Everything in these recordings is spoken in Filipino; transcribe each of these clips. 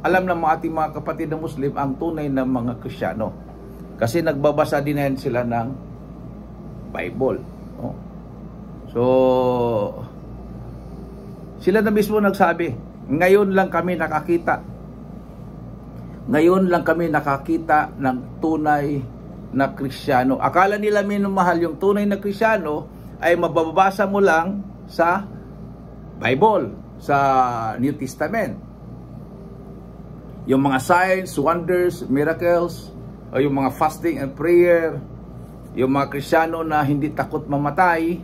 alam ng mga ating mga kapatid na Muslim ang tunay na mga Kristiyano. Kasi nagbabasa din yan sila ng Bible. No? So, sila na mismo nagsabi, ngayon lang kami nakakita. Ngayon lang kami nakakita ng tunay na Kristiyano. Akala nila minamahal yung tunay na Kristiyano ay mababasa mo lang sa Bible, sa New Testament. Yung mga signs, wonders, miracles, o yung mga fasting and prayer, yung mga Kristiyano na hindi takot mamatay,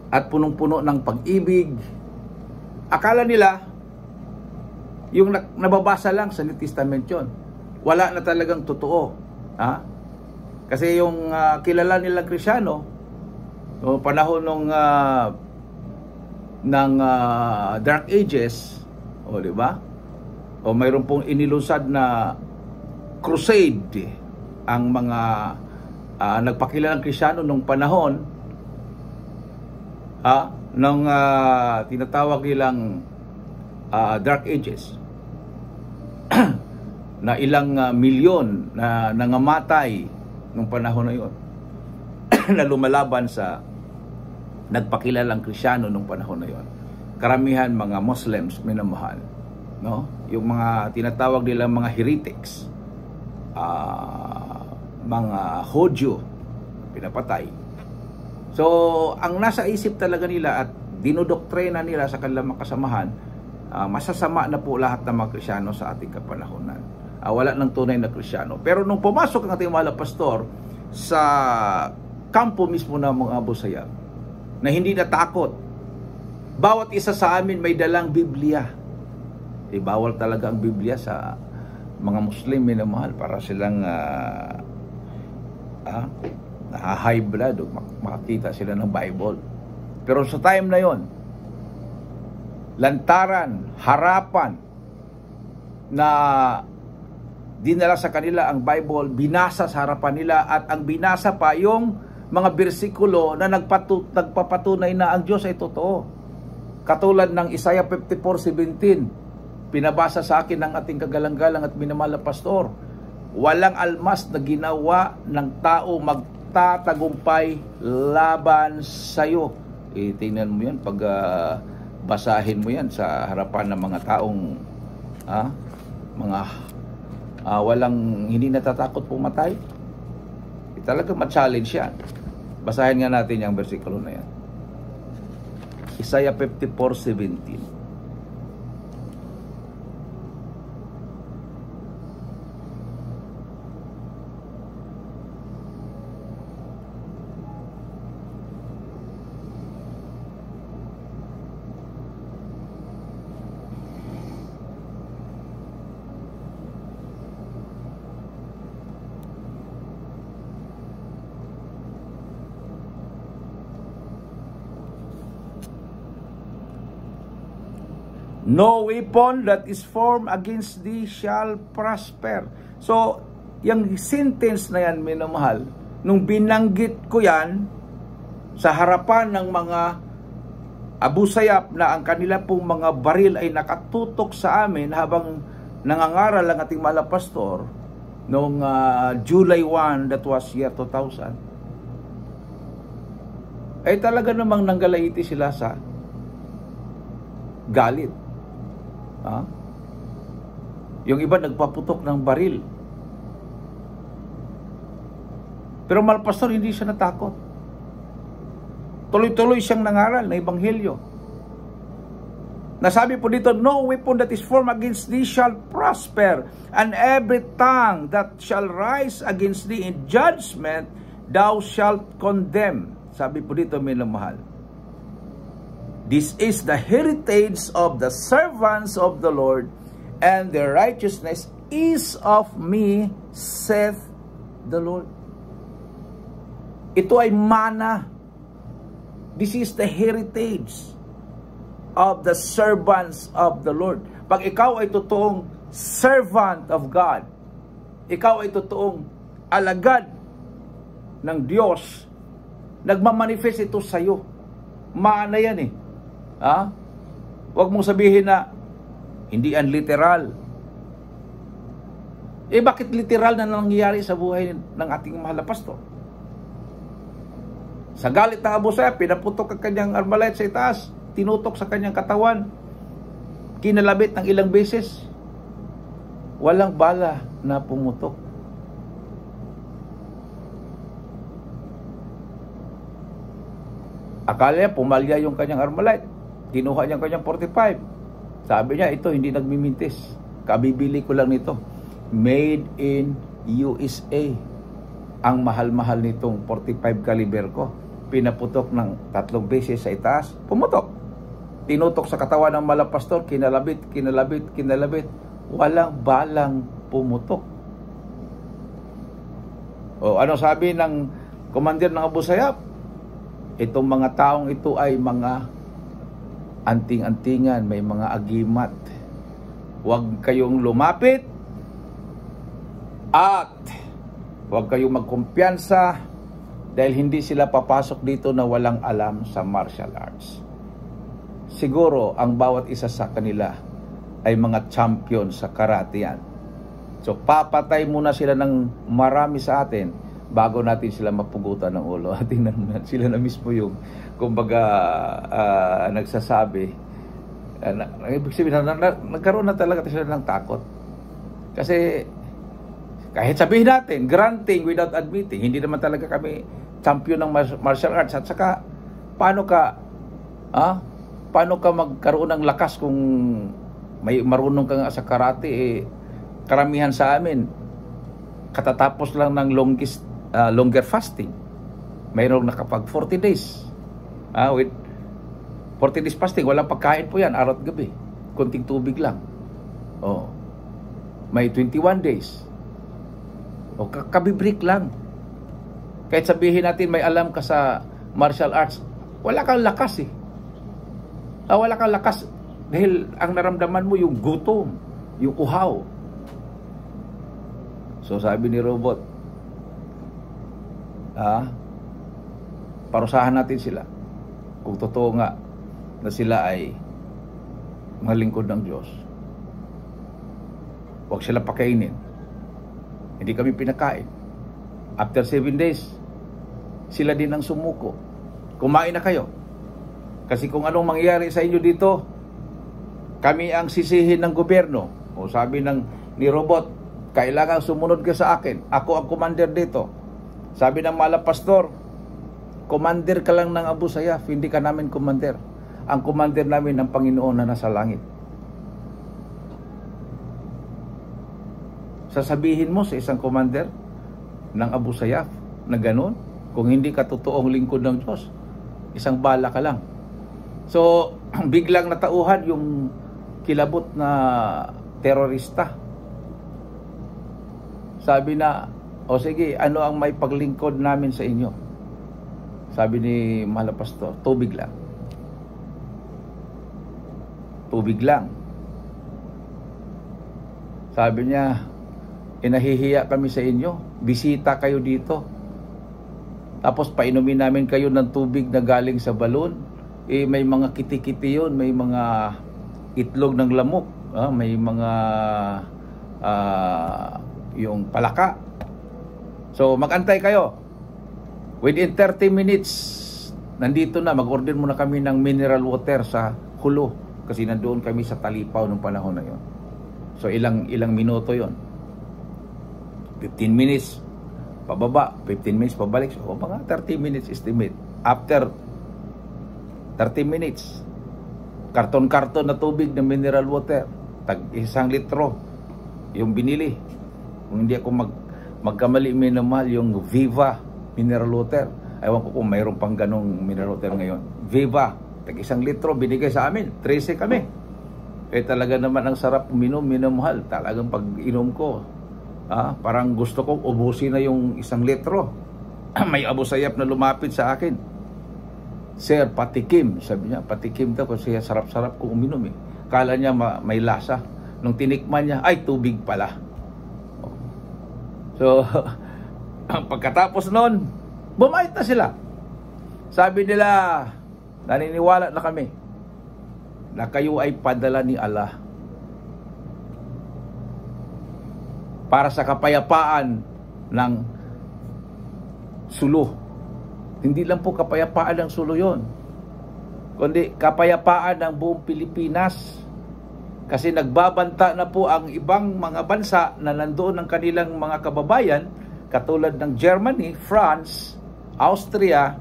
at punong-puno ng pag-ibig. Akala nila, yung nababasa lang sa New Testament yun. Wala na talagang totoo. Kasi yung kilala nilang Kristiyano, no, panahon ng Dark Ages, di ba? O mayroon pong inilusad na crusade ang mga nagpakilalang Kristiyano nung panahon ng tinatawag nilang Dark Ages na ilang milyon na nangamatay nung panahon na yon na lumalaban sa nagpakilalang Kristiyano nung panahon na yon. Karamihan mga Muslims minamahal, no? Yung mga tinatawag nilang mga heretics, mga Hodyo, pinapatay. So, ang nasa isip talaga nila at dinodoktrina nila sa kanilang makasamahan, masasama na po lahat ng mga Kristiyano sa ating kapanahonan. Wala ng tunay na Kristiyano. Pero nung pumasok ang ating mga pastor sa kampo mismo ng mga Abu Sayyaf, na hindi natakot, bawat isa sa amin may dalang Biblia. Bawal talaga ang Biblia sa mga Muslim minamahal para silang high blood o makakita sila ng Bible. Pero sa time na yon, lantaran, harapan na dinala sa kanila ang Bible, binasa sa harapan nila, at ang binasa pa yung mga bersikulo na nagpapatunay na ang Diyos ay totoo. Katulad ng Isaiah 54:17, pinabasa sa akin ng ating kagalang-galang at minamahal na pastor, walang almas na ginawa ng tao magtatagumpay laban sa'yo. Tingnan mo yan pag basahin mo yan sa harapan ng mga taong walang, hindi natatakot pumatay. Talaga ma-challenge yan. Basahin nga natin yung versikulo na yan. Isaiah 54:17. No weapon that is formed against thee shall prosper. So, yung sentence na yan, minamahal, nung binanggit ko yan sa harapan ng mga Abu Sayyaf na ang kanila pong mga baril ay nakatutok sa amin habang nangangaral ang ating mahal na pastor noong July 1, that was year 2000, ay talaga namang nanggalaiti sila sa galit. Yung iba nagpaputok ng baril. Pero mahal pastor, hindi siya natakot. Tuloy-tuloy siyang nangaral na ebanghelyo. Nasabi po dito, no weapon that is formed against thee shall prosper, and every tongue that shall rise against thee in judgment thou shalt condemn. Sabi po dito, minamahal, this is the heritage of the servants of the Lord, and their righteousness is of me, saith the Lord. Ito ay mana. This is the heritage of the servants of the Lord. Pag ikaw ay totoong servant of God, ikaw ay totoong alagad ng Diyos, nagmamanifest ito sa iyo. Mana yan eh. Huwag mong sabihin na Hindi yan literal. Bakit literal na nangyayari sa buhay ng ating mahal na pastor? Sa galit ng Abu Sayyaf, pinaputok ang kanyang armalite sa itaas, tinutok sa kanyang katawan, kinalabit ng ilang beses. Walang bala na pumutok. Akala niya pumalya yung kanyang armalite. Kinuha niya ang kanyang 45. Sabi niya, ito hindi nagmimintis. Kabibili ko lang nito. Made in USA. Ang mahal-mahal nitong 45 caliber ko. Pinaputok ng 3 beses sa itaas. Pumutok. Tinutok sa katawan ng malapastor. Kinalabit. Walang balang pumutok. Ano sabi ng commander ng Abu Sayyaf? Itong mga taong ito ay mga anting-antingan, may mga agimat. Huwag kayong lumapit at huwag kayong magkumpiyansa dahil hindi sila papasok dito na walang alam sa martial arts. Siguro ang bawat isa sa kanila ay mga champion sa karate yan. So papatay muna sila ng marami sa atin bago natin sila mapugutan ng ulo. Tingnan sila na mismo yung kumbaga nagsasabi. Ibig sabihin nagkaroon na talaga sila ng takot. Kasi kahit sabihin natin, granting without admitting, hindi naman talaga kami champion ng martial arts. At saka, paano ka magkaroon ng lakas kung may marunong ka nga sa karate? Karamihan sa amin, katatapos lang ng longer fasting. Mayroong nakapag 40 days. With 40 days fasting, walang pagkain po yan, araw at gabi. Kunting tubig lang. May 21 days. Kabibrik lang. Kahit sabihin natin may alam ka sa martial arts, wala kang lakas eh. Wala kang lakas dahil ang naramdaman mo yung gutom, yung uhaw. So sabi ni Robot, parusahan natin sila. Kung totoo nga na sila ay mga lingkod ng Diyos, huwag sila pakainin. Hindi kami pinakain. After 7 days, sila din ang sumuko. Kumain na kayo. Kasi kung anong mangyayari sa inyo dito, kami ang sisihin ng gobyerno. Sabi ni Robot, kailangan sumunod ka sa akin. Ako ang commander dito. Sabi ng malapastor, commander ka lang ng Abu Sayyaf, hindi ka namin commander. Ang commander namin ang Panginoon na nasa langit. Sasabihin mo sa isang commander ng Abu Sayyaf na ganun, kung hindi ka totoong lingkod ng Diyos, isang bala ka lang. So, biglang natauhan yung kilabot na terorista. Sabi na, sige, ano ang may paglingkod namin sa inyo? Sabi ni Malapastor, tubig lang. Tubig lang. Sabi niya, nahihiya kami sa inyo, bisita kayo dito. Tapos painumin namin kayo ng tubig na galing sa balon. May mga kiti-kiti yun, may mga itlog ng lamok, may mga yung palaka. So mag-antay kayo. Within 30 minutes, nandito na, mag-order muna kami ng mineral water sa Hulo. Kasi nandoon kami sa Talipaw nung panahon na yon. So ilang minuto yon. 15 minutes pababa, 15 minutes pabalik. So mga 30 minutes estimate. After 30 minutes, karton-karton na tubig na mineral water, tag 1 litro yung binili. Kung hindi ako magkamali, minimal yung Viva mineral water. Ewan ko kung mayroon pang ganong mineral water ngayon. Viva, tag 1 litro binigay sa amin, 13 kami. Talaga naman ang sarap uminom, minamahal. Talagang pag inom ko, parang gusto kong ubusin na yung 1 litro. May Abu Sayyaf na lumapit sa akin. Sir, patikim. Sabi niya, patikim daw kasi sarap-sarap kong uminom eh. Kala niya may lasa. Nung tinikman niya, ay tubig pala. So, pagkatapos nun, bumait na sila. Sabi nila, naniniwala na kami na kayo ay padala ni Allah para sa kapayapaan ng Sulu. Hindi lang po kapayapaan ng Sulu yon, kundi kapayapaan ng buong Pilipinas. Kasi nagbabanta na po ang ibang mga bansa na nandoon ang kanilang mga kababayan, katulad ng Germany, France, Austria,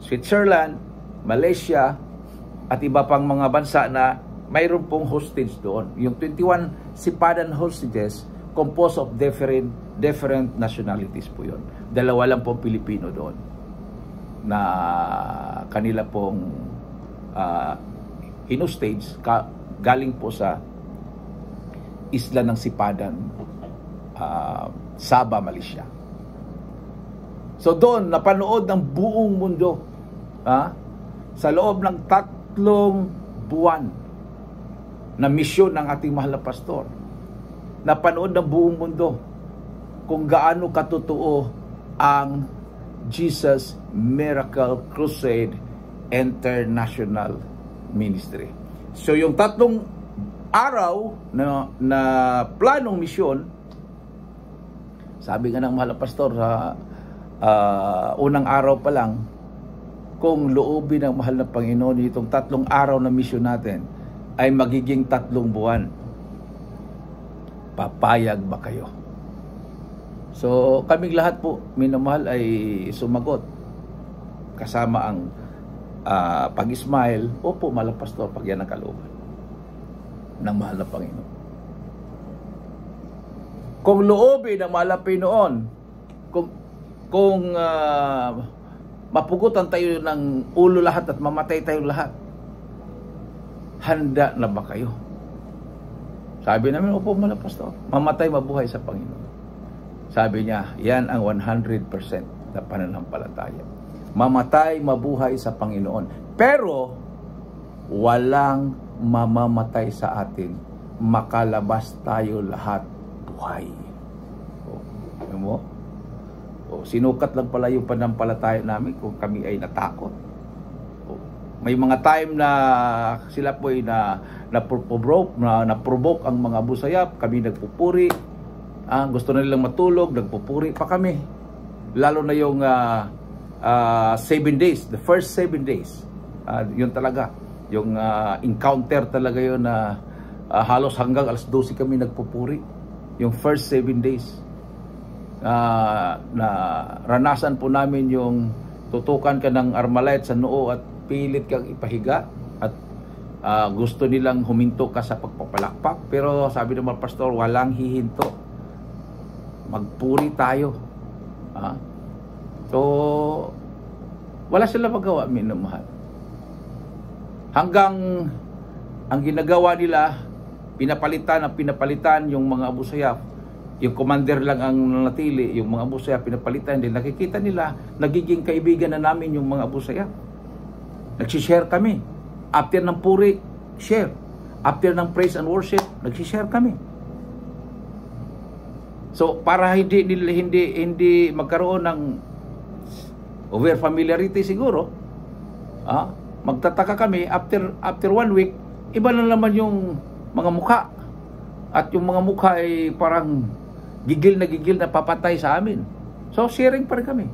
Switzerland, Malaysia, at iba pang mga bansa na mayroon pong hostage doon. Yung 21 sipadan hostages composed of different nationalities po yun. Dalawa lang pong Pilipino doon na kanila pong hinostage galing po sa isla ng Sipadan, Sabah, Malaysia. So doon napanood ng buong mundo, sa loob ng 3 buwan na misyon ng ating mahal na pastor, napanood ng buong mundo kung gaano katotoo ang Jesus Miracle Crusade International Ministry. So yung 3 araw na planong misyon, sabi nga ng mahal na pastor sa unang araw pa lang, kung loobin ng mahal na Panginoon itong 3 araw na misyon natin ay magiging 3 buwan, papayag ba kayo? So kaming lahat po, minamahal, ay sumagot kasama ang pag-smile. Opo, mahal na pastor, pag yan ang kalooban ng mahal na Panginoon. Kung loobin ng mahal na Panginoon, kung mapugutan tayo ng ulo lahat at mamatay tayo lahat, handa na ba kayo? Sabi namin, opo, mahal na pastor, mamatay mabuhay sa Panginoon. Sabi niya, yan ang 100% na pananampalataya. Mamatay mabuhay sa Panginoon. Pero walang mamamatay sa atin, makalabas tayo lahat buhay. Ano mo? Sinukat lang pala yung pananampalataya namin kung kami ay natakot. May mga time na sila po ay na-provoke ang mga Abu Sayyaf, kami nagpupuri. Gusto na nilang matulog, nagpupuri pa kami. Lalo na yung 7 days, the first 7 days. Yun talaga, yung encounter talaga yun na halos hanggang alas 12 kami nagpupuri. Yung first 7 days. Na ranasan po namin yung tutukan ka ng armalite sa noo at pilit kang ipahiga at gusto nilang huminto ka sa pagpapalakpak, pero sabi ng mga pastor, walang hihinto, magpuri tayo. So wala sila magawa, minamahal, hanggang ang ginagawa nila, pinapalitan yung mga Abu Sayyaf. Yung commander lang ang nanatili, yung mga Abu Sayyaf pinapalitan din. Nakikita nila, nagiging kaibigan na namin yung mga Abu Sayyaf. Nagsishare kami. After ng puri, share. After ng praise and worship, nagsishare kami. So para hindi magkaroon ng over familiarity siguro, magtataka kami after 1 week, iba na naman yung mga mukha. At yung mga mukha ay parang gigil na papatay sa amin. So sharing pa rin kami.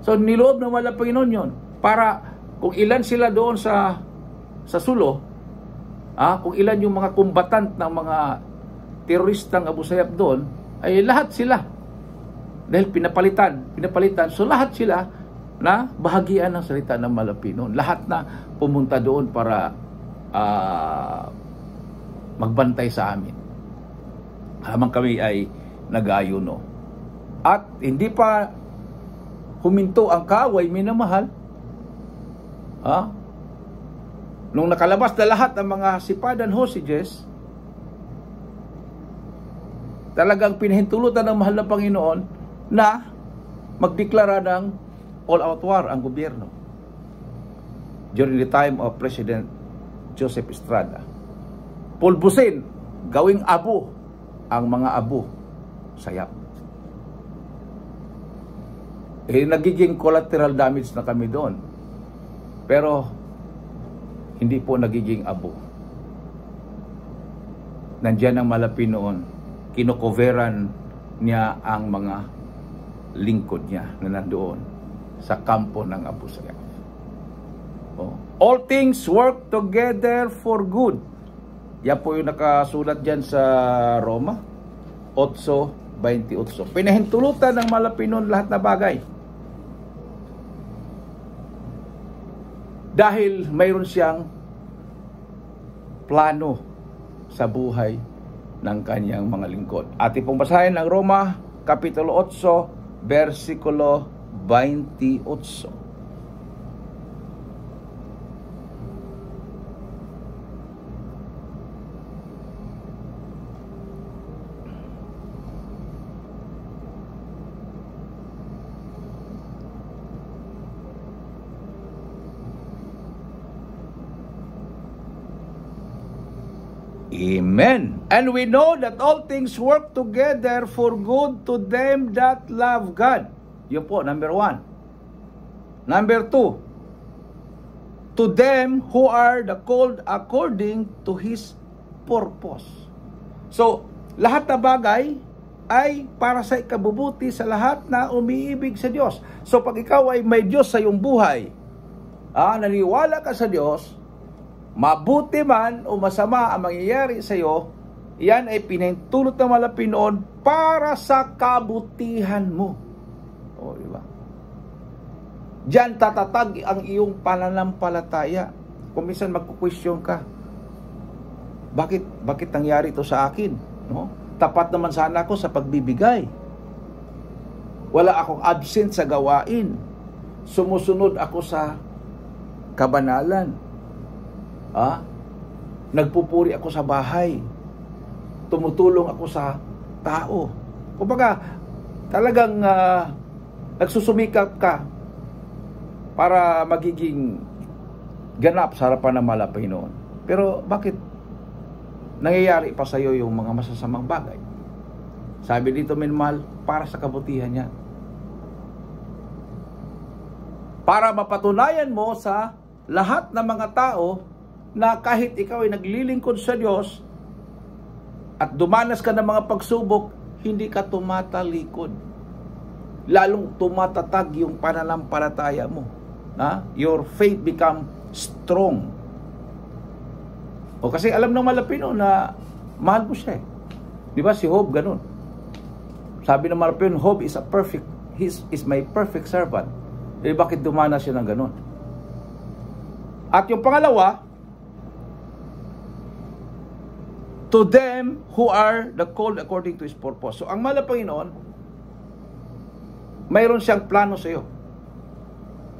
So niloob ng wala Panginoon yun, para kung ilan sila doon sa Sulo, kung ilan yung mga kumbatant ng mga teroristang Abu Sayyaf doon, ay lahat sila, dahil pinapalitan, so lahat sila na bahagian ng salita ng Panginoon. Lahat na pumunta doon para magbantay sa amin habang kami ay nag-aayuno. At hindi pa huminto ang kaaway, minamahal. Nung nakalabas na lahat ng mga sipadan hostages, talagang pinahintulutan ng mahal na Panginoon na magdeklara ng all-out war ang gobyerno during the time of President Joseph Estrada. Pulbusin, gawing abo ang mga Abu Sayyaf. Nagiging collateral damage na kami doon. Pero hindi po nagiging abo. Nandiyan ang malapit noon, kinocoveran niya ang mga lingkod niya na nandoon sa kampo ng Abu Sayyaf. All things work together for good. Yan po yung nakasulat dyan sa Roma 8:28. Pinahintulutan ng Malapinon lahat na bagay. Dahil mayroon siyang plano sa buhay ng kanyang mga lingkod. Ating pong basahin ang Roma Kapitulo 8, versikulo 28. Amen. And we know that all things work together for good to them that love God. Yun po, number 1. Number 2, to them who are the called according to His purpose. So, lahat na bagay ay para sa ikabubuti sa lahat na umiibig sa Diyos. So, pag ikaw ay may Diyos sa iyong buhay, naniwala ka sa Diyos, mabuti man o masama ang mangyayari sa iyo, yan ay pinahintulot ng Malapinon para sa kabutihan mo. O, diba? Diyan tatatag ang iyong pananampalataya. Kung minsan magkukwestiyon ka, bakit nangyari ito sa akin? No? Tapat naman sana ako sa pagbibigay. Wala akong absent sa gawain. Sumusunod ako sa kabanalan. Nagpupuri ako sa bahay. Tumutulong ako sa tao. Kumbaga, talagang nagsusumikap ka para magiging ganap sa harapan ng Malapinon. Pero bakit nangyayari pa sa iyo yung mga masasamang bagay? Sabi dito, minmal, para sa kabutihan niya. Para mapatunayan mo sa lahat ng mga tao na kahit ikaw ay naglilingkod sa Diyos at dumanas ka ng mga pagsubok, hindi ka tumatalikod. Lalong tumatatag yung pananampalataya mo. Your faith become strong. O kasi alam ng Malapino na mahal mo siya. Di ba si Job ganun? Sabi ng Malapino, Job is my perfect servant. Bakit dumanas siya ng ganun? At yung pangalawa, to them who are the called according to His purpose. So, ang Malapanginoon, mayroon siyang plano sa iyo.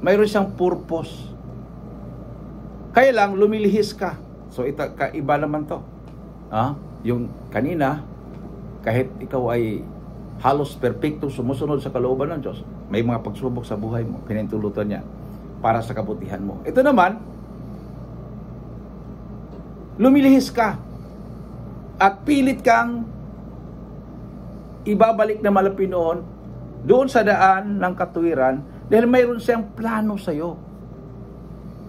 Mayroon siyang purpose. Kaya lang, lumilihis ka. So, kaiba naman to. Yung kanina, kahit ikaw ay halos perfecto sumusunod sa kalooban ng Diyos, may mga pagsubok sa buhay mo, pinintulutan niya para sa kabutihan mo. Ito naman, lumilihis ka. At pilit kang ibabalik na Malapinoon doon sa daan ng katuwiran dahil mayroon siyang plano sa iyo.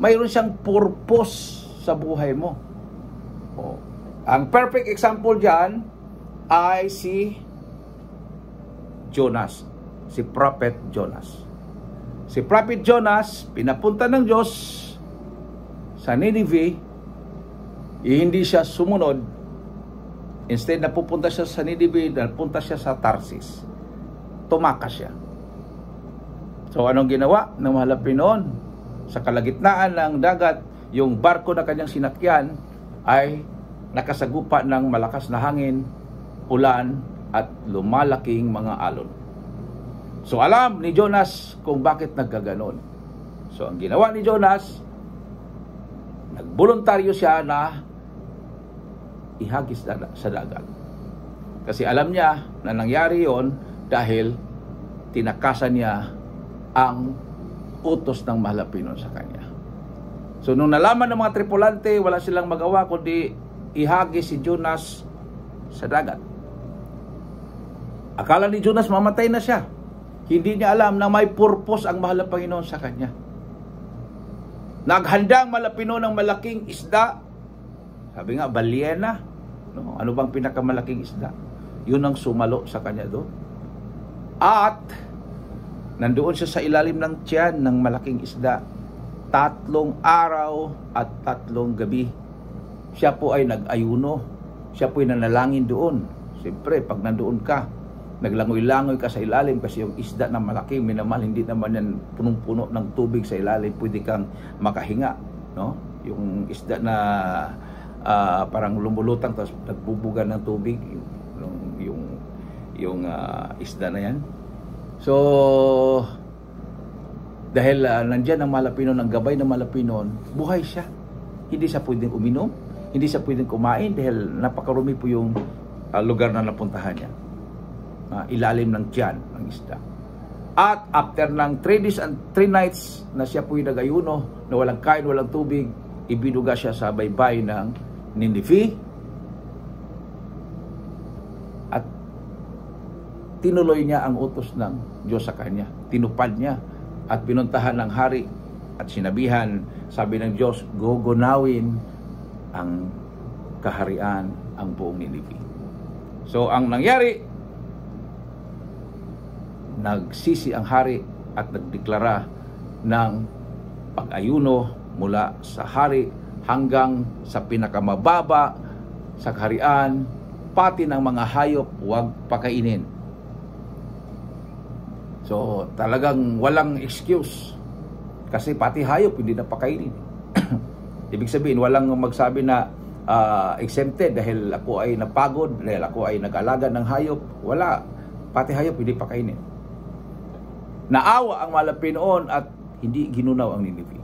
Mayroon siyang purpose sa buhay mo. Ang perfect example diyan ay si Jonas, si Prophet Jonas. Si Prophet Jonas, pinapunta ng Diyos sa Nineveh, hindi siya sumunod. Instead na pupunta siya sa Nineveh, napunta siya sa Tarsis. Tumakas siya. So anong ginawa ng Malapinoon? Sa kalagitnaan ng dagat, yung barko na kanyang sinakyan ay nakasagupa ng malakas na hangin, ulan, at lumalaking mga alon. So alam ni Jonas kung bakit nagkaganon. So ang ginawa ni Jonas, nagboluntaryo siya na ihagis sa dagat. Kasi alam niya na nangyari yon dahil tinakasan niya ang utos ng Malapinon sa kanya. So nung nalaman ng mga tripulante, wala silang magawa kundi ihagis si Jonas sa dagat. Akala ni Jonas mamatay na siya. Hindi niya alam na may purpose ang mahal na Panginoon sa kanya. Naghanda ang Malapinoon ng malaking isda. Sabi nga, balyena. No? Ano bang pinakamalaking isda? Yun ang sumalo sa kanya doon. At nandoon siya sa ilalim ng tiyan ng malaking isda 3 araw at 3 gabi. Siya po ay nag-ayuno. Siya po ay nanalangin doon. Siyempre, pag nandoon ka, naglangoy-langoy ka sa ilalim kasi yung isda na malaki, minamahal, hindi naman yan punong-puno ng tubig sa ilalim, pwede kang makahinga, no? Yung isda na parang lumulutang tapos nagbubuga ng tubig, yung isda na yan. So dahil nandyan ang Malapinon, ang gabay ng Malapinon, buhay siya. Hindi siya pwedeng uminom, hindi siya pwedeng kumain dahil napakarumi po yung lugar na napuntahan niya. Ilalim ng tiyan ng isda. At after ng 3 days and 3 nights na siya po yung nag-ayuno, na walang kain, walang tubig, ibinuga siya sa baybay ng Nineveh. At tinuloy niya ang utos ng Diyos sa kanya. Tinupad niya at pinuntahan ng hari at sinabihan, sabi ng Diyos, gugunawin ang kaharian ang buong Nineveh. So ang nangyari, nagsisi ang hari at nagdeklara ng pag-ayuno mula sa hari hanggang sa pinakamababa sa kaharian, pati ng mga hayop huwag pakainin. So talagang walang excuse kasi pati hayop hindi na pakainin. Ibig sabihin walang magsabi na exempted dahil ako ay napagod, dahil ako ay nag-alaga ng hayop. Wala, pati hayop hindi pakainin. Naawa ang Malapinon at hindi ginunaw ang Nineveh.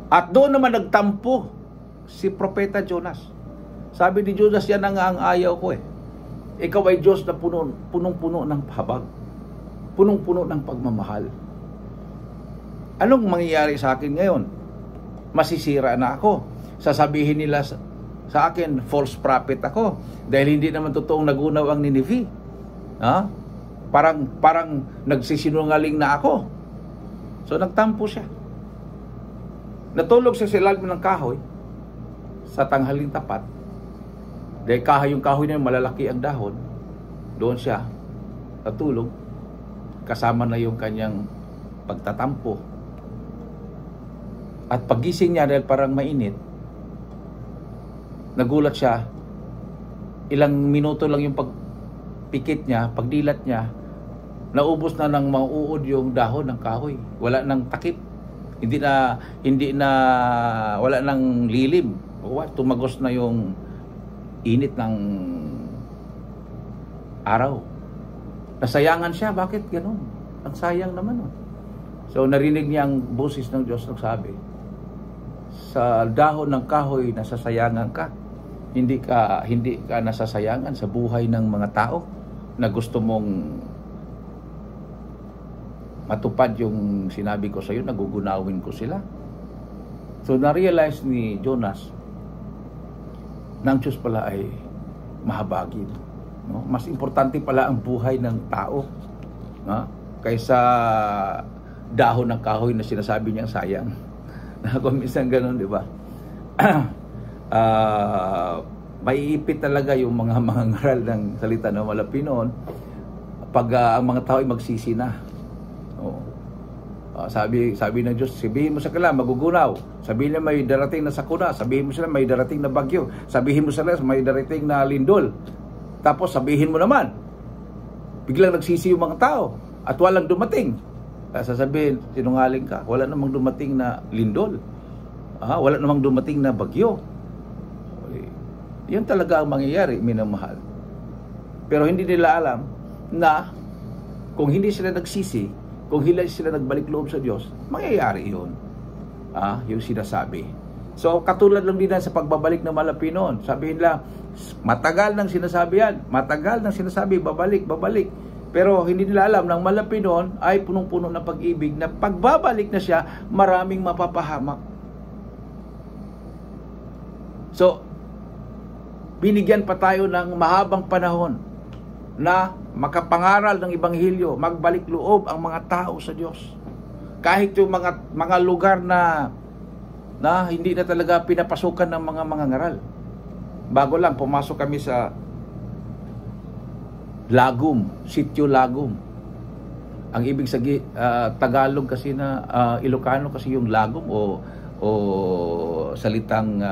At doon naman nagtampo si Propeta Jonas. Sabi ni Jonas, yan ang ayaw ko eh. Ikaw ay Diyos na punong-puno ng habag. Punong-puno ng pagmamahal. Anong mangyayari sa akin ngayon? Masisira na ako. Sasabihin nila sa akin, false prophet ako. Dahil hindi naman totoong nagunaw ang Nineveh. Parang nagsisinungaling na ako. So nagtampo siya. Natulog siya sa ilalim ng kahoy sa tanghaling tapat. Dahil yung kahoy na yun, malalaki ang dahon. Doon siya natulog. Kasama na yung kanyang pagtatampo. At pagising niya dahil parang mainit, nagulat siya. Ilang minuto lang yung pagpikit niya, pagdilat niya, naubos na ng mauud yung dahon ng kahoy. Wala nang takip. Hindi na wala nang lilim. Tumagos na yung init ng araw. Nasayangan siya. Bakit ganun? Ang sayang naman. So narinig niya ang boses ng Diyos nagsabi, sa dahon ng kahoy nasasayangan ka. Hindi ka nasasayangan sa buhay ng mga tao na gusto mong matupad yung sinabi ko sa iyo, nagugunawin ko sila. So na-realize ni Jonas na ang Diyos pala ay mahabagin. No? Mas importante pala ang buhay ng tao, no? Kaysa dahon ng kahoy na sinasabi niyang sayang. Kung minsan ganun, di ba? Maiipit talaga yung mga ngaral ng salita ng Malapinon pag ang mga tao ay magsisi na. Sabi ng Diyos, sabihin mo sa kanila magugunaw, sabihin nila may darating na sakuna, sabihin mo sila may darating na bagyo, sabihin mo sila may darating na lindol. Tapos sabihin mo naman, biglang nagsisi yung mga tao at walang dumating. Sasabihin, sinungaling ka, wala namang dumating na lindol, wala namang dumating na bagyo. Yun talaga ang mangyayari, minamahal. Pero hindi nila alam na kung hindi sila nagsisi, kung hindi sila nagbalik loob sa Diyos, mangyayari yun. Yung sinasabi. So, katulad lang din sa pagbabalik ng Malapinon. Sabihin nila, matagal nang sinasabi yan. Matagal nang sinasabi, babalik. Pero hindi nila alam ng Malapinon ay punong-puno ng pag-ibig na pagbabalik na siya, maraming mapapahamak. So, binigyan pa tayo ng mahabang panahon na makapangaral ng Ebanghelyo, magbalik loob ang mga tao sa Diyos. Kahit yung mga lugar na na hindi na talaga pinapasukan ng mga mangangaral. Bago lang, pumasok kami sa Lagum, Sitio Lagum. Ang ibig sabihin, Tagalog kasi na, Ilocano kasi yung Lagum o salitang,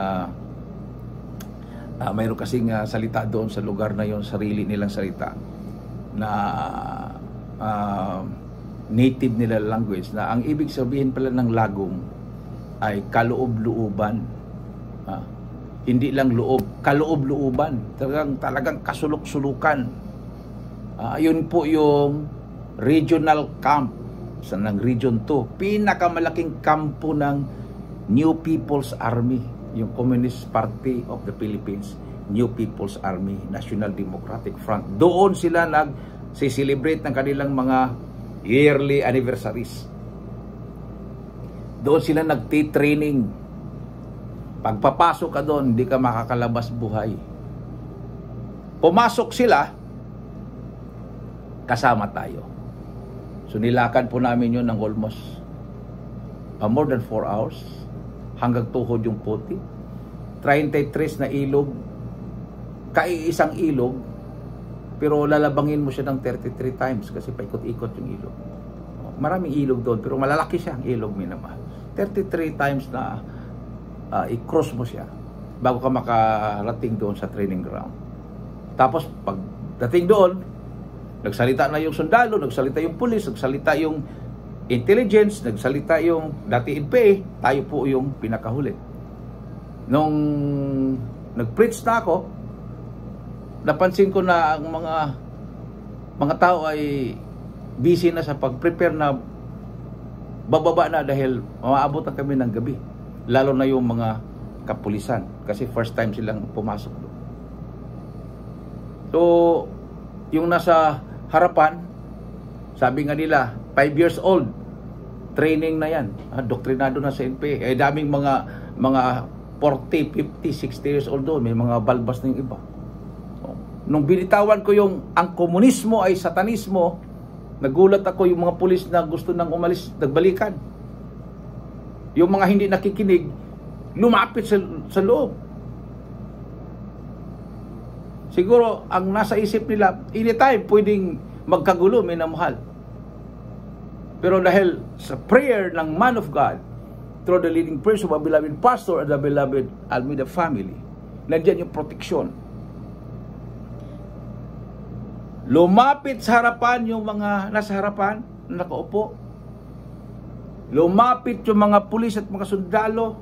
mayroon kasing salita doon sa lugar na yon, sarili nilang salita na native nila language, na ang ibig sabihin pala ng Lagum ay kaloob-looban. Hindi lang loob, kaloob-looban. Talagang kasulok-sulukan. Yun po yung regional camp ng Region 2. Pinakamalaking kampo ng New People's Army, yung Communist Party of the Philippines, New People's Army, National Democratic Front. Doon sila nag-celebrate ng kanilang mga yearly anniversaries. Doon sila nagtitraining. Pagpapasok ka doon, hindi ka makakalabas buhay. Pumasok sila, kasama tayo. So nilakad po namin yun ng almost more than 4 hours hanggang tuhod yung puti. 33 na ilog, kaiisang ilog, pero lalabangin mo siya ng 33 times kasi paikot-ikot yung ilog. Maraming ilog doon, pero malalaki siya ang ilog, minamahal. 33 times na i-cross mo siya bago ka makarating doon sa training ground. Tapos pagdating doon, nagsalita na yung sundalo, nagsalita yung pulis, nagsalita yung intelligence, nagsalita yung dati NPA, tayo po yung pinakahuli. Nung nag-preach na ako, napansin ko na ang mga tao ay busy na sa pag-prepare na bababa na dahil maabutan kami ng gabi. Lalo na yung mga kapulisan kasi first time silang pumasok doon. So, yung nasa harapan, sabi nga nila, 5 years old, training na yan. Doktrinado na sa NPA. Daming mga 40, 50, 60 years old doon. May mga balbas na yung iba. Nung binitawan ko yung ang komunismo ay satanismo, nagulat ako yung mga pulis na gusto nang umalis, nagbalikan. Yung mga hindi nakikinig, lumapit sa loob. Siguro, ang nasa isip nila, anytime pwedeng magkagulo, minamahal. Pero dahil sa prayer ng man of God, through the leading prayers of our beloved pastor and the beloved Almeida family, nandiyan yung proteksyon. Lumapit sa harapan yung mga nasa harapan na nakaupo. Lumapit yung mga pulis at mga sundalo.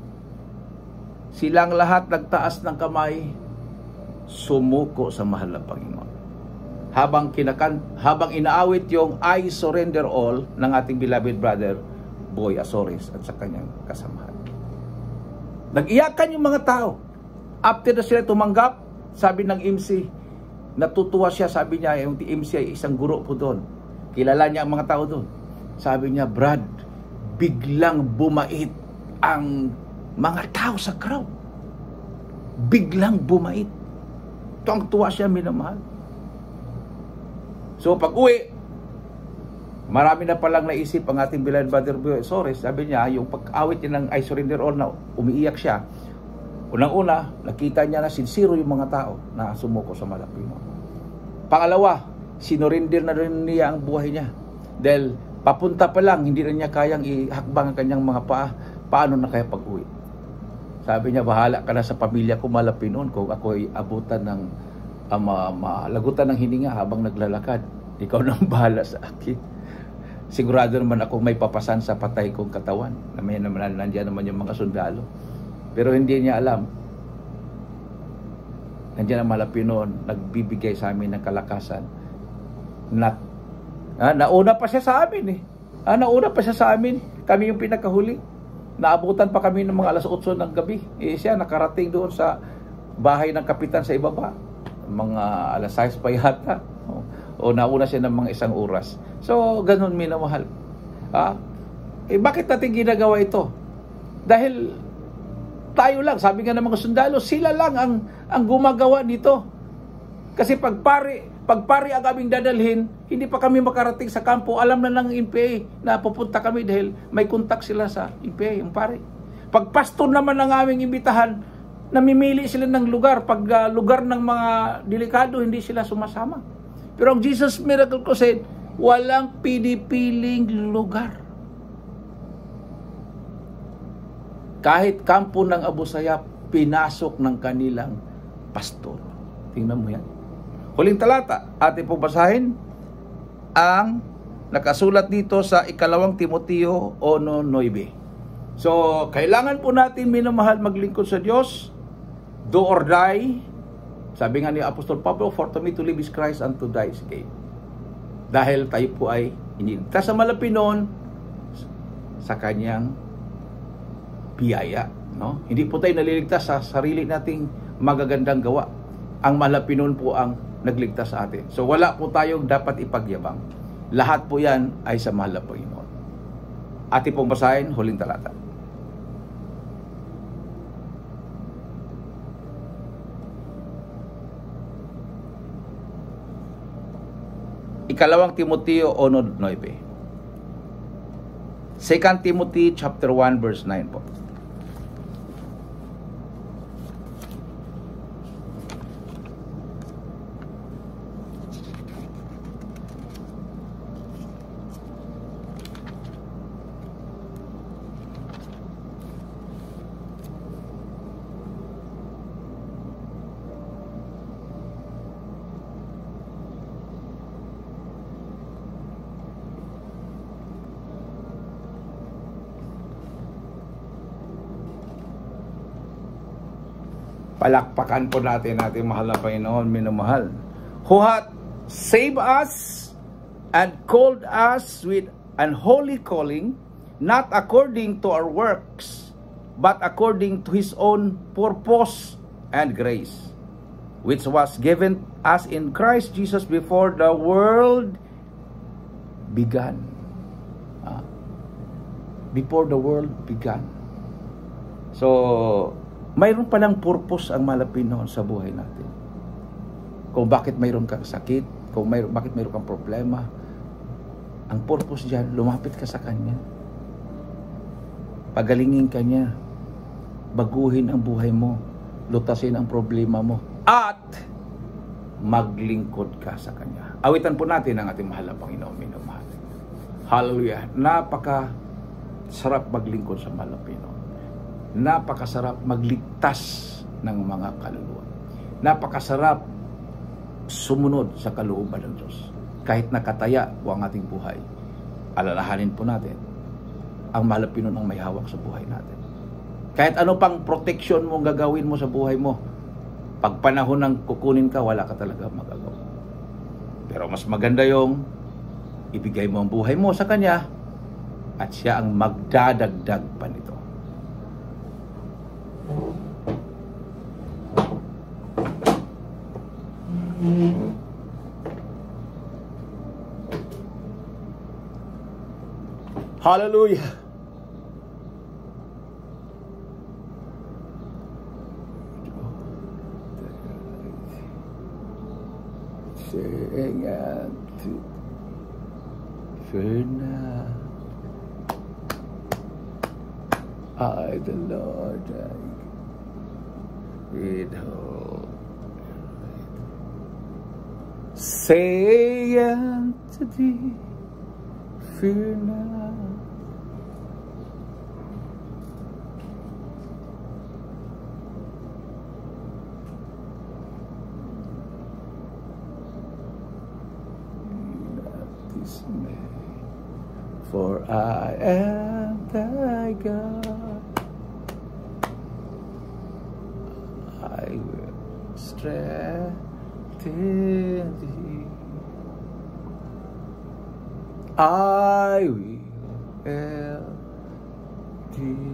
Silang lahat nagtaas ng kamay, sumuko sa mahal na Panginoon. Habang inaawit yung I surrender all ng ating beloved brother Boy Azores at sa kanyang kasamahan. Nag-iyakan yung mga tao. After na sila tumanggap, sabi ng MC, natutuwa siya, sabi niya, yung MC ay isang guro po doon. Kilala niya ang mga tao doon. Sabi niya, Brad, biglang bumait ang mga tao sa crowd. Biglang bumait. Tuwang-tuwa siya, minamahal. So pag uwi, marami na palang naisip ang ating beloved brother Boy Azores. Sabi niya, yung pag-awit niya ng I surrender all na umiiyak siya, unang-una, nakita niya na sincere yung mga tao na sumuko sa Malapino. Pangalawa, sinurinder na rin niya ang buhay niya. Dahil papunta pa lang, hindi na niya kayang ihakbang ang kanyang mga paa. Paano na kaya pag-uwi? Sabi niya, bahala ka na sa pamilya ko Malapinon kung ako'y abutan ng malagutan ng hininga habang naglalakad. Ikaw nang bahala sa akin. Sigurado naman ako may papasan sa patay kong katawan. Naman naman nandiyan naman yung mga sundalo. Pero hindi niya alam. Nandiyan ang Malapinon, nagbibigay sa amin ng kalakasan. Nauna pa siya sa amin eh. Nauna pa siya sa amin. Kami yung pinakahuli. Naabutan pa kami ng mga alas 8 ng gabi. Siya nakarating doon sa bahay ng kapitan sa ibaba. Mga alas 6 pa yata. O nauna siya ng mga 1 oras. So, ganun minamahal. Bakit natin ginagawa ito? Dahil tayo lang, sabi nga ng mga sundalo, sila lang ang gumagawa nito. Kasi pag pari ang aming dadalhin, hindi pa kami makarating sa kampo, alam na ng NPA na pupunta kami dahil may kontak sila sa NPA, yung pari. Pag pastor naman ang aming imbitahan, namimili sila ng lugar. Pag lugar ng mga delikado, hindi sila sumasama. Pero ang Jesus Miracle Crusade, walang pinipiling lugar. Kahit kampo ng Abu Sayyaf, pinasok ng kanilang pastor. Tingnan mo yan. Huling talata, atin po basahin ang nakasulat dito sa 2 Timoteo 1:9. So, kailangan po natin, minamahal, maglingkod sa Diyos. Do or die. Sabi nga ni Apostol Pablo, for to me to live is Christ and to die is gain. Dahil tayo po ay iniligtas sa malapinon sa kanyang biyaya. No? Hindi po tayo naliligtas sa sarili nating magagandang gawa. Ang malapinon po ang nagligtas sa atin. So wala po tayong dapat ipagyabang. Lahat po yan ay sa mahal na Panginoon. Atin pong basahin, huling talata. Ikalawang Timoteo 1:9. 2 Timothy chapter 1 verse 9 po. Palakpakan po natin ating mahal na Panginoon, minamahal, who hath saved us and called us with an holy calling, not according to our works, but according to His own purpose and grace, which was given us in Christ Jesus before the world began. Before the world began. So, mayroon palang purpose ang Malapinoon sa buhay natin. Kung bakit mayroon kang sakit, bakit mayroon kang problema, ang purpose dyan, lumapit ka sa Kanya. Pagalingin ka Niya. Baguhin ang buhay mo. Lutasin ang problema mo. At maglingkod ka sa Kanya. Awitan po natin ang ating mahal na Panginoon, minamahal. Hallelujah. Napaka-sarap maglingkod sa mahal na Panginoon. Napakasarap magligtas ng mga kaluluwa. Napakasarap sumunod sa kalooban ng Diyos. Kahit nakataya po ang ating buhay, alalahanin po natin, ang mahal na Panginoon ang may hawak sa buhay natin. Kahit ano pang protection mo gagawin mo sa buhay mo, pag panahon ng kukunin ka, wala ka talaga magagawa. Pero mas maganda yung ibigay mo ang buhay mo sa Kanya at Siya ang magdadagdag pa nito. Hallelujah. Sing and fear not. I, the Lord, withhold. Say unto thee, fear not. Be not dismayed, for I am thy God. I will strengthen thee. I will help thee.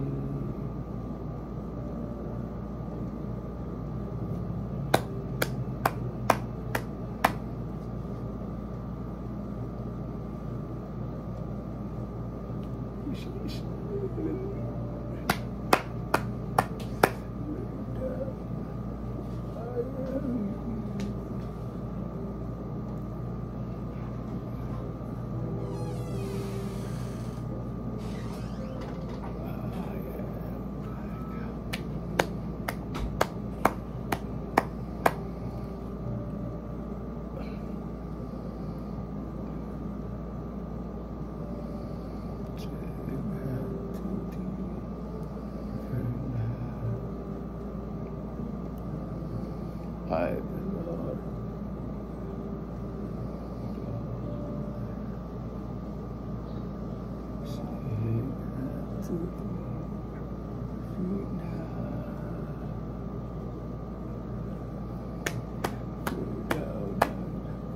I belong.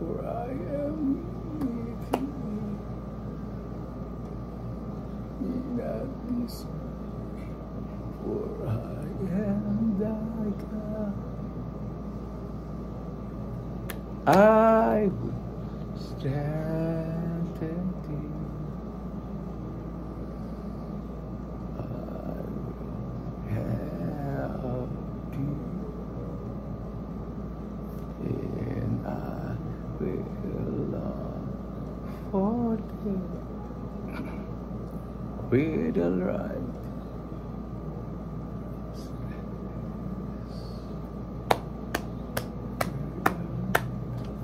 For I am with thee. Be not dismayed, for I am thy God. I will strengthen thee. I will help thee. And I will love for thee with the right.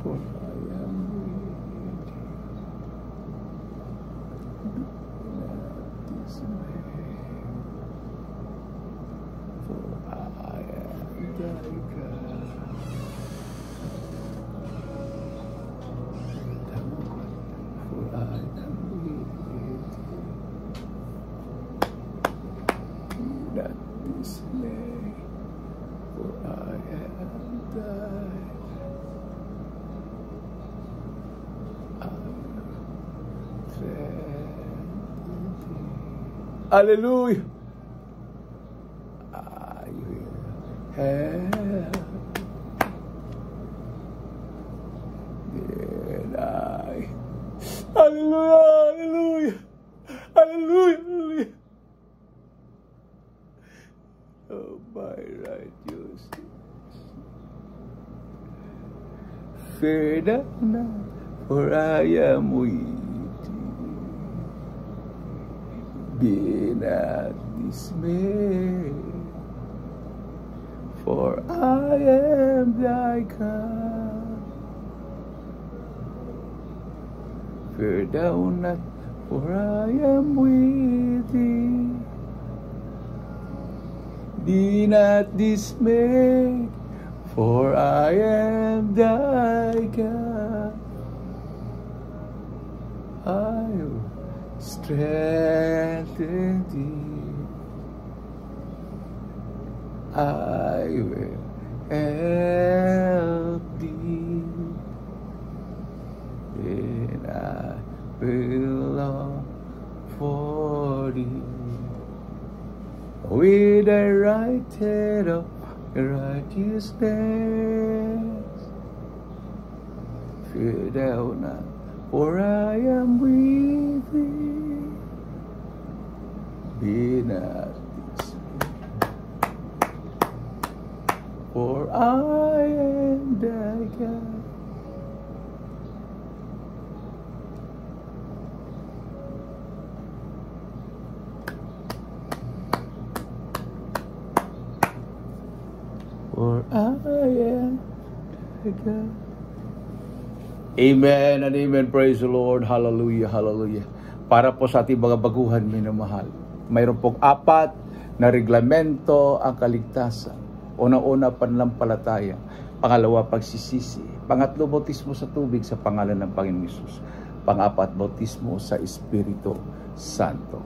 For I am with thee. Not dismayed, for I am thy God. For I am with thee. Be not dismayed, for I am thy. Hallelujah. I will help. Then I. Hallelujah. Hallelujah. Hallelujah. Hallelujah. Oh, my righteousness. Fear not, for I am with thee. Be not dismayed, for I am thy God. Fear thou not, for I am with thee. Be not dismayed, for I am thy God. I will strengthen thee. I will help thee. And I will long for thee. With the right hand of righteousness, fear thou not, for I am with thee. Be not dismayed, for I am thy God. For I am thy God. Amen and amen. Praise the Lord. Hallelujah, hallelujah. Para po sa ating mga baguhan, minamahal, mayroon pong 4 na reglamento ang kaligtasan. Una-una, pananampalataya. Pangalawa, pagsisisi. Pangatlo, bautismo sa tubig sa pangalan ng Panginoong Hesus. Pang-4, bautismo sa Espiritu Santo.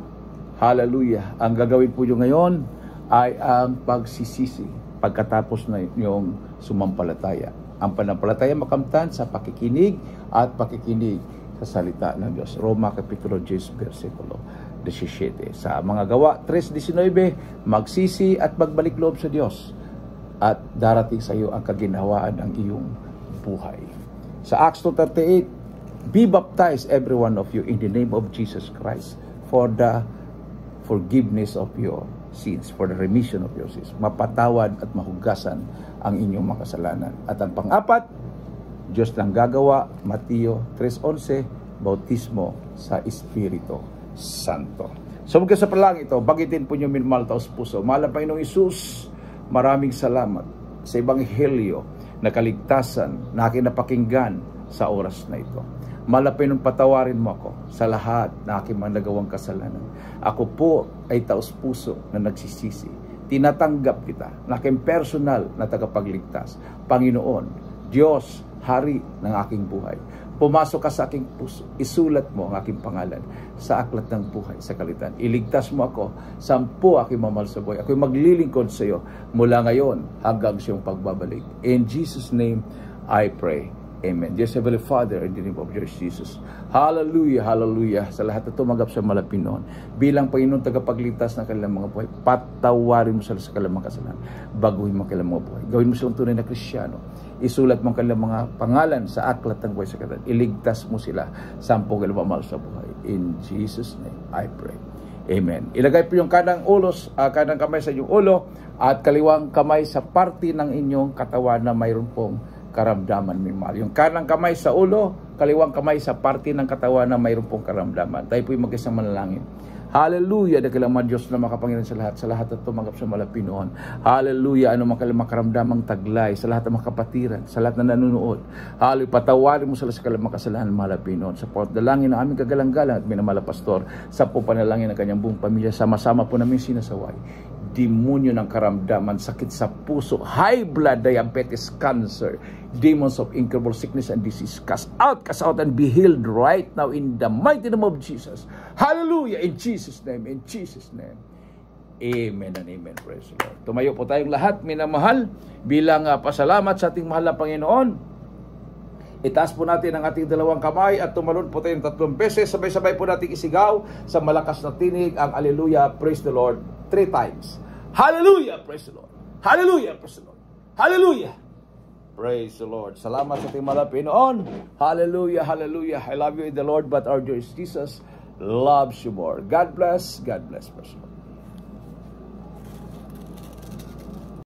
Hallelujah. Ang gagawin po nyo ngayon ay ang pagsisisi pagkatapos na yung sumampalataya. Ang pananampalataya makamtan sa pakikinig at pakikinig sa salita ng Diyos. Roma Kapitulo 10, versikulo 17. Sa mga gawa 3:19, magsisi at magbalik loob sa Diyos at darating sa iyo ang kaginhawaan ng iyong buhay. Sa Acts 2:38, be baptized every one of you in the name of Jesus Christ for the forgiveness of your sins, for the remission of your sins. Mapatawad at mahugasan ang inyong mga kasalanan. At ang pang-4, Diyos lang gagawa, Mateo 3:11, bautismo sa Espiritu Santo. So mga sa palang ito, bagitin po niyo minamahal taos puso. Mahal na Panginoong Hesus, maraming salamat sa Ebanghelyo na kaligtasan na aking napakinggan sa oras na ito. Mahal na Panginoon, patawarin mo ako sa lahat na aking mga nagawang kasalanan. Ako po ay taos puso na nagsisisi. tinatanggap kita na aking personal na tagapagligtas. Panginoon, Diyos, Hari ng aking buhay. Pumasok ka sa aking puso, isulat mo ang aking pangalan sa aklat ng buhay sa kalitan. Iligtas mo ako, 10 aking mamahal sa buhay. Ako'y maglilingkod sa iyo mula ngayon hanggang sa iyong pagbabalik. In Jesus' name, I pray. Amen. Dear Heavenly Father, in the name of Jesus. Hallelujah, hallelujah. Sa lahat na tumanggap sa Malapinon, bilang Panginoon tagapagligtas ng kanilang mga buhay, patawarin mo sila sa kanilang mga kasalanan. Baguhin mo kanilang mga buhay. Gawin mo silang tunay na Kristiyano. Isulat mo ang kanilang mga pangalan sa aklat ng buhay sa kanilang. Iligtas mo sila 10 kanilang mamahal sa buhay. In Jesus' name, I pray. Amen. Ilagay po yung kanang kanang kamay sa inyong ulo at kaliwang kamay sa parte ng inyong katawan na mayroon pong karamdaman minimal. Yung kanang kamay sa ulo, kaliwang kamay sa parte ng katawan na mayroon pong karamdaman. Tayo po'y mag-isang manalangin. Hallelujah, dakilang mga Diyos na makapangyarihan sa lahat at tumanggap sa Malapinoon. Hallelujah, ano makaramdamang taglay sa lahat ng mga kapatiran, sa lahat na nanonood. Hallelujah, patawarin mo sila sa kanilang makasalanan, Malapinoon. Sa dalangin ng aming kagalang-galang at minamahal na pastor, sa panalangin ng kanyang buong pamilya, sama-sama po namin sinasaway. Demonyo ng karamdaman, sakit sa puso, high blood, diabetes, cancer, demons of incurable sickness and disease, cast out, and be healed right now in the mighty name of Jesus. Hallelujah! In Jesus' name, in Jesus' name. Amen and amen. Praise the Lord. Tumayo po tayong lahat, minamahal, bilang pasalamat sa ating mahal na Panginoon. Itaas po natin ang ating dalawang kamay at tumalon po tayong 3 beses. Sabay-sabay po natin isigaw sa malakas na tinig ang Hallelujah, praise the Lord 3 times. Hallelujah, praise the Lord. Hallelujah, praise the Lord. Hallelujah. Praise the Lord. Salamat sa ating Malapinoon. Hallelujah, hallelujah. I love you in the Lord, but our dear Jesus loves you more. God bless, praise the Lord.